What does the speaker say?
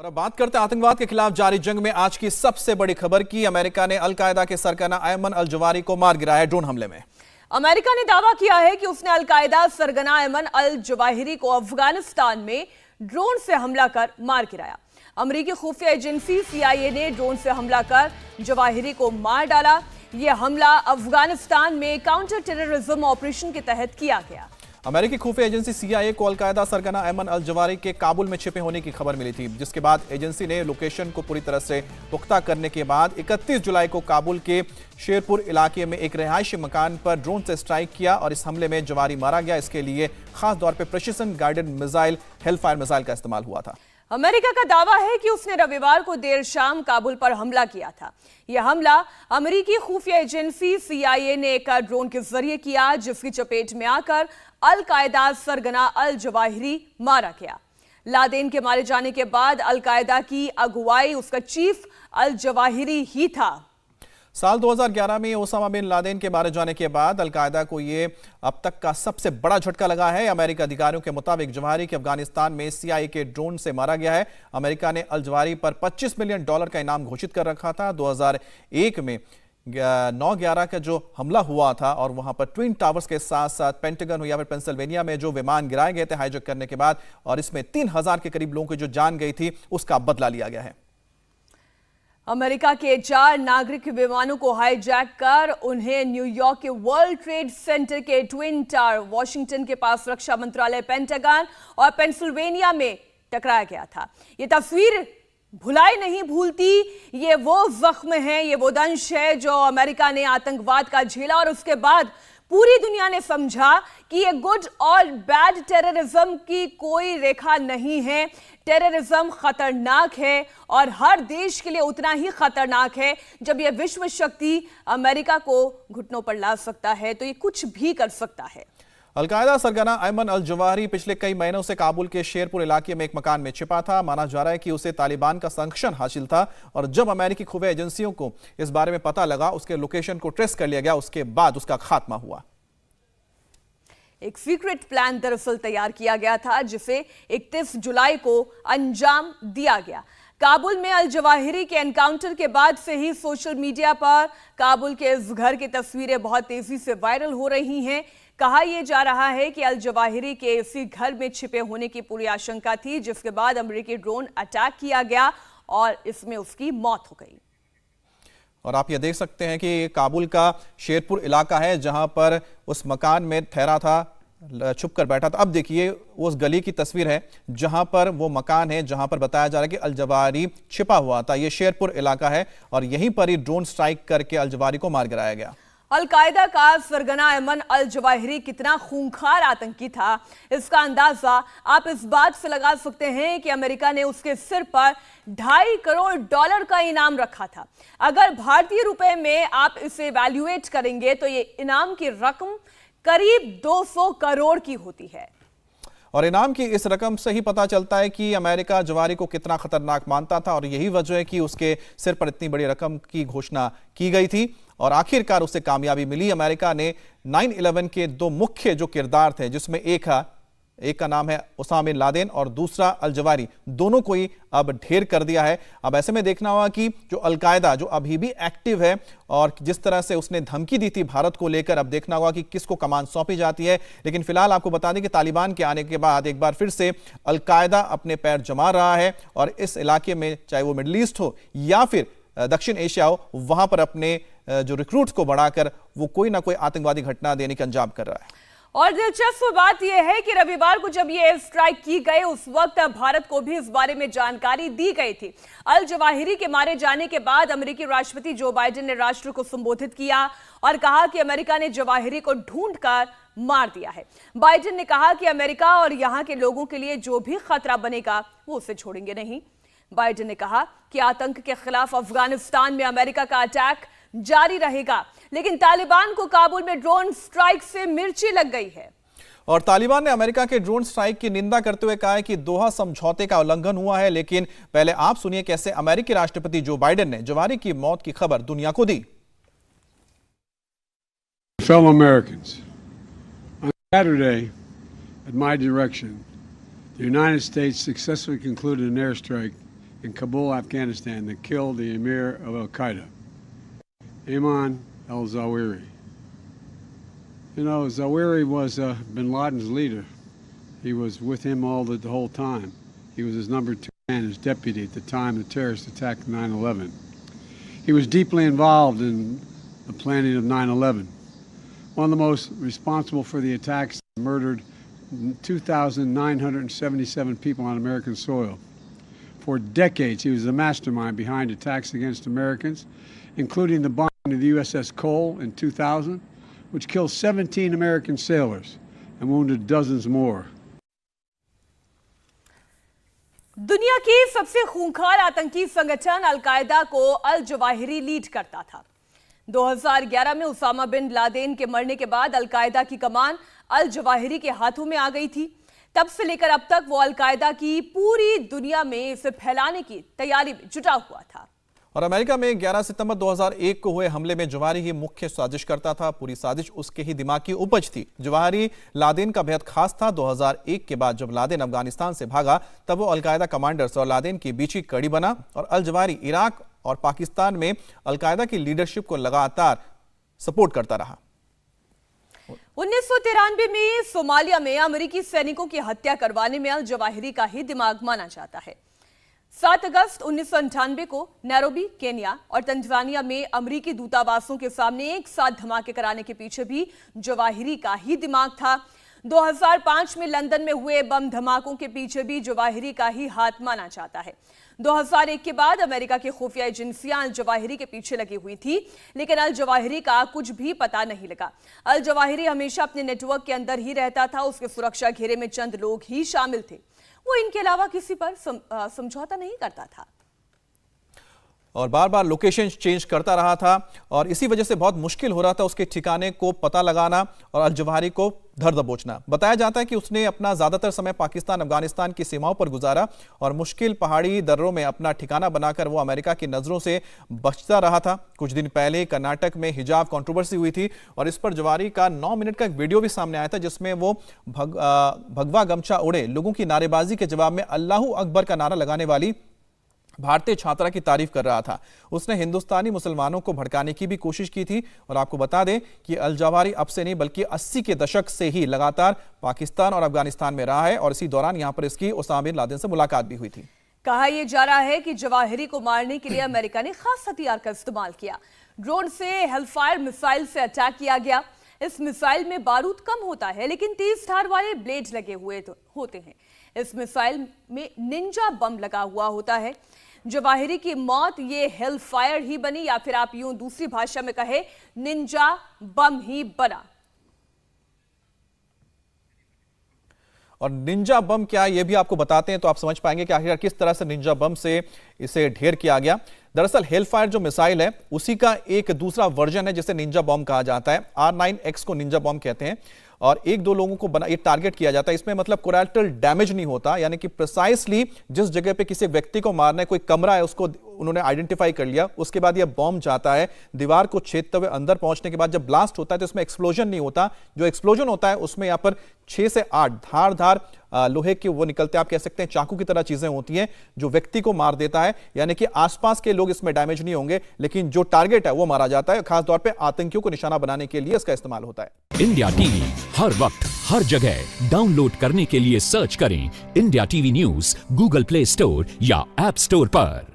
और अब बात करते हैं आतंकवाद के खिलाफ जारी जंग में आज की सबसे बड़ी खबर की। अमेरिका ने अल-कायदा के सरगना अयमन अल-जवाहिरी को मार गिराया ड्रोन हमले में। अमेरिका ने दावा किया है कि उसने अल-कायदा सरगना अयमन अल-जवाहिरी को अफगानिस्तान में ड्रोन से हमला कर मार गिराया। अमेरिकी खुफिया एजेंसी CIA ने ड्रोन से हमला कर जवाहिरी को मार डाला। यह हमला अफगानिस्तान में काउंटर टेररिज्म ऑपरेशन के तहत किया गया। अमेरिकी खुफिया एजेंसी CIA को अल-कायदा सरगना अयमन अल-जवाहिरी के काबुल में छिपे होने की खबर मिली थी, जिसके बाद एजेंसी ने लोकेशन को पूरी तरह से पुख्ता करने के बाद 31 जुलाई को काबुल के शेरपुर इलाके में एक रिहायशी मकान पर ड्रोन से स्ट्राइक किया और इस हमले में जवाहिरी मारा गया। इसके लिए खास तौर पर precision guided missile Hellfire missile का इस्तेमाल हुआ था। अमेरिका का दावा है कि उसने रविवार को देर शाम काबुल पर हमला किया था। यह हमला अमेरिकी खुफिया एजेंसी CIA ने एक ड्रोन के जरिए किया, जिसकी चपेट में आकर अल-कायदा सरगना अल-जवाहिरी मारा गया। लादेन के मारे जाने के बाद अल-कायदा की अगुवाई उसका चीफ अल-जवाहिरी ही था। साल 2011 में ओसामा बिन लादेन के मारे जाने के बाद अल-कायदा को यह अब तक का सबसे बड़ा झटका लगा है। अमेरिका अधिकारियों के मुताबिक जवाहिरी के अफगानिस्तान में CIA के ड्रोन से मारा गया है। अमेरिका ने अल-जवाहिरी पर $25 मिलियन का इनाम घोषित कर रखा था। 2001 में 9/11 का जो हमला हुआ था और वहां पर ट्विन टावर्स के साथ साथ पेंटागन या फिर पेंसिल्वेनिया में जो विमान गिराए गए थे हाईजैक करने के बाद, और इसमें 3000 के करीब लोगों की जो जान गई थी, उसका बदला लिया गया है। अमेरिका के 4 नागरिक विमानों को हाईजैक कर उन्हें न्यूयॉर्क के वर्ल्ड ट्रेड सेंटर के ट्विन टावर, वॉशिंगटन के पास रक्षा मंत्रालय, पेंटागन और पेंसिल्वेनिया में टकराया गया था। यह तस्वीर भुलाई नहीं भूलती। ये वो जख्म है, ये वो दंश है जो अमेरिका ने आतंकवाद का झेला और उसके बाद पूरी दुनिया ने समझा कि ये गुड और बैड टेररिज्म की कोई रेखा नहीं है। टेररिज्म खतरनाक है और हर देश के लिए उतना ही खतरनाक है। जब यह विश्व शक्ति अमेरिका को घुटनों पर ला सकता है तो ये कुछ भी कर सकता है। अल-कायदा सरगना अयमन अल-जवाहिरी पिछले कई महीनों से काबुल के शेरपुर इलाके में एक मकान में छिपा था। माना जा रहा है कि उसे तालिबान का संरक्षण हासिल था और जब अमेरिकी खुफिया एजेंसियों को इस बारे में पता लगा, उसके लोकेशन को ट्रेस कर लिया गया, उसके बाद उसका खात्मा हुआ। एक सीक्रेट प्लान दरअसल तैयार किया गया था, जिसे 31 जुलाई को अंजाम दिया गया। काबुल में अल-जवाहिरी के एनकाउंटर के बाद से ही सोशल मीडिया पर काबुल के इस घर की तस्वीरें बहुत तेजी से वायरल हो रही हैं। कहा यह जा रहा है कि अल-जवाहिरी के इसी घर में छिपे होने की पूरी आशंका थी, जिसके बाद अमेरिकी ड्रोन अटैक किया गया और इसमें उसकी मौत हो गई। और आप ये देख सकते हैं कि काबुल का शेरपुर इलाका है जहां पर उस मकान में ठहरा था, छुप कर बैठा था। अब देखिए उस गली की तस्वीर है जहां पर वो मकान है जहां पर बताया जा रहा है कि अल-जवाहिरी छिपा हुआ था। ये शेरपुर इलाका है और यहीं पर ही ड्रोन स्ट्राइक करके अल-जवाहिरी को मार गिराया गया। अल-कायदा का सरगना अयमन अल-जवाहिरी कितना खूंखार आतंकी था, इसका अंदाजा आप इस बात से लगा सकते हैं कि अमेरिका ने उसके सिर पर $2.5 करोड़ का इनाम रखा था। अगर भारतीय रुपए में आप इसे इवैल्यूएट करेंगे तो ये इनाम की रकम करीब 200 करोड़ की होती है। और इनाम की इस रकम से ही पता चलता है कि अमेरिका जवाहिरी को कितना खतरनाक मानता था और यही वजह है कि उसके सिर पर इतनी बड़ी रकम की घोषणा की गई थी और आखिरकार उसे कामयाबी मिली। अमेरिका ने 9/11 के 2 मुख्य जो किरदार थे, जिसमें एक का नाम है ओसामा बिन लादेन और दूसरा अल-जवाहिरी, दोनों को ही अब ढेर कर दिया है। अब ऐसे में देखना होगा कि जो अल-कायदा जो अभी भी एक्टिव है और जिस तरह से उसने धमकी दी थी भारत को लेकर, अब देखना होगा कि किसको कमान सौंपी जाती है। लेकिन फिलहाल आपको बता दें कि तालिबान के आने के बाद एक बार फिर से अल-कायदा अपने पैर जमा रहा है और इस इलाके में, चाहे वो मिडल ईस्ट हो या फिर दक्षिण एशिया हो, वहां पर अपने जो रिक्रूट्स को बढ़ाकर वो कोई ना कोई आतंकवादी घटना देने का अंजाम कर रहा है। और दिलचस्प बात यह है कि रविवार को जब ये स्ट्राइक की गई, उस वक्त भारत को भी इस बारे में जानकारी दी गई थी। अल-जवाहिरी के मारे जाने के बाद अमेरिकी राष्ट्रपति जो बाइडेन ने राष्ट्र को संबोधित किया और कहा कि अमेरिका ने जवाहिरी को ढूंढकर मार दिया है। बाइडेन ने कहा कि अमेरिका और यहां के लोगों के लिए जो भी खतरा बनेगा वो उसे छोड़ेंगे नहीं। बाइडेन ने कहा कि आतंक के खिलाफ अफगानिस्तान में अमेरिका का अटैक जारी रहेगा, लेकिन तालिबान को काबुल में ड्रोन स्ट्राइक से मिर्ची लग गई है। और तालिबान ने अमेरिका के ड्रोन स्ट्राइक की निंदा करते हुए कहा है कि दोहा समझौते का उल्लंघन हुआ है। लेकिन पहले आप सुनिए कैसे अमेरिकी राष्ट्रपति जो बाइडेन ने जवाहिरी की मौत की खबर दुनिया को दी। Fellow Americans, on Saturday, at my direction, the United States successfully concluded an airstrike in Kabul, Afghanistan, that killed the emir of Al-Qaeda, Ayman al-Zawahiri. You know, Zawahiri was bin Laden's leader. He was with him the whole time. He was his number 2 man, his deputy at the time the terrorist attack of 9/11. He was deeply involved in the planning of 9/11. One of the most responsible for the attacks, murdered 2,977 people on American soil. For decades, he was the mastermind behind attacks against Americans, including the bombing of the USS Cole in 2000, which killed 17 American sailors and wounded dozens more. दुनिया की सबसे खूंखार आतंकी संगठन al Qaeda को al Zawahiri lead करता था। 2011 में उसामा बिन लादेन के मरने के बाद अल-कायदा की कमान अल-जवाहिरी के हाथों में आ गई थी। तब से लेकर अब तक वो अल-कायदा की पूरी दुनिया में इसे फैलाने की तैयारी में जुटा हुआ था। और अमेरिका में 11 सितंबर 2001 को हुए हमले में जवाहिरी ही मुख्य साजिश करता था। पूरी साजिश उसके ही दिमाग की उपज थी। जवाहिरी लादेन का बेहद खास था। 2001 के बाद जब लादेन अफगानिस्तान से भागा तब वो अलकायदा कमांडर्स और लादेन की बीच की कड़ी बना और अल जवाहिरी इराक और पाकिस्तान में अलकायदा की लीडरशिप को लगातार सपोर्ट करता रहा। 1993 में सोमालिया में अमेरिकी सैनिकों की हत्या करवाने में अल जवाहिरी का ही दिमाग माना जाता है। 7 अगस्त 1998 को नैरोबी, केन्या और तंजानिया में अमेरिकी दूतावासों के सामने एक साथ धमाके कराने के पीछे भी जवाहिरी का ही दिमाग था। 2005 में लंदन में हुए बम धमाकों के पीछे भी जवाहिरी का ही हाथ माना जाता है। 2001 के बाद अमेरिका की खुफिया एजेंसियां अल जवाहिरी के पीछे लगी हुई थी, लेकिन अल जवाहिरी का कुछ भी पता नहीं लगा। अल जवाहिरी हमेशा अपने नेटवर्क के अंदर ही रहता था। उसके सुरक्षा घेरे में चंद लोग ही शामिल थे। वो इनके अलावा किसी पर समझौता नहीं करता था और बार बार लोकेशन चेंज करता रहा था और इसी वजह से बहुत मुश्किल हो रहा था उसके ठिकाने को पता लगाना और अल जवाहिरी को धर दबोचना। बताया जाता है कि उसने अपना ज्यादातर समय पाकिस्तान अफगानिस्तान की सीमाओं पर गुजारा और मुश्किल पहाड़ी दर्रों में अपना ठिकाना बनाकर वो अमेरिका की नजरों से बचता रहा था। कुछ दिन पहले कर्नाटक में हिजाब कंट्रोवर्सी हुई थी और इस पर जवाहिरी का 9 मिनट का एक वीडियो भी सामने आया था जिसमें वो भगवा गमछा ओढ़े लोगों की नारेबाजी के जवाब में अल्लाहू अकबर का नारा लगाने वाली भारतीय छात्रा की तारीफ कर रहा था। उसने हिंदुस्तानी मुसलमानों को भड़काने की भी कोशिश की थी और आपको बता दें कि अल जवाहिरी अब से नहीं बल्कि 80 के दशक से ही लगातार पाकिस्तान और अफगानिस्तान में रहा है और इसी दौरान यहां पर इसकी उसामा बिन लादेन से मुलाकात भी हुई थी। कहा यह जा रहा है कि जवाहिरी को मारने के लिए अमेरिका ने खास हथियार का इस्तेमाल किया। ड्रोन से हेलफायर मिसाइल से अटैक किया गया। इस मिसाइल में बारूद कम होता है लेकिन तेज धार वाले ब्लेड लगे हुए होते हैं। इस मिसाइल में निंजा बम लगा हुआ होता है। जवाहिरी की मौत ये हेलफायर ही बनी या फिर आप यूं दूसरी भाषा में कहे निंजा बम ही बना। और निंजा बम क्या है ये भी आपको बताते हैं तो आप समझ पाएंगे कि आखिर किस तरह से निंजा बम से इसे ढेर किया गया। दरअसल हेलफायर जो मिसाइल है उसी का एक दूसरा वर्जन है जिसे निंजा बम कहा जाता है। R9X को निंजा बम कहते हैं और 1-2 लोगों को ये टारगेट किया जाता है। इसमें मतलब कोलैटरल डैमेज नहीं होता, यानी कि प्रिसाइसली जिस जगह पे किसी व्यक्ति को मारना है, कोई कमरा है उसको उन्होंने आइडेंटिफाई कर लिया, उसके बाद यह बॉम्ब जाता है दीवार को छेदते हुए अंदर पहुंचने के बाद जब ब्लास्ट होता है तो इसमें एक्सप्लोजन नहीं होता। जो एक्सप्लोजन होता है उसमें यहां पर 6 से 8 धार लोहे के वो निकलते हैं, आप कह सकते हैं चाकू की तरह चीजें होती हैं जो व्यक्ति को मार देता है, यानी कि आसपास के लोग इसमें डैमेज नहीं होंगे लेकिन जो टारगेट है वो मारा जाता है। खासतौर पर आतंकियों को निशाना बनाने के लिए इसका इस्तेमाल होता है। इंडिया टीवी हर वक्त हर जगह डाउनलोड करने के लिए सर्च करें India TV news Google play store या ऐप स्टोर पर।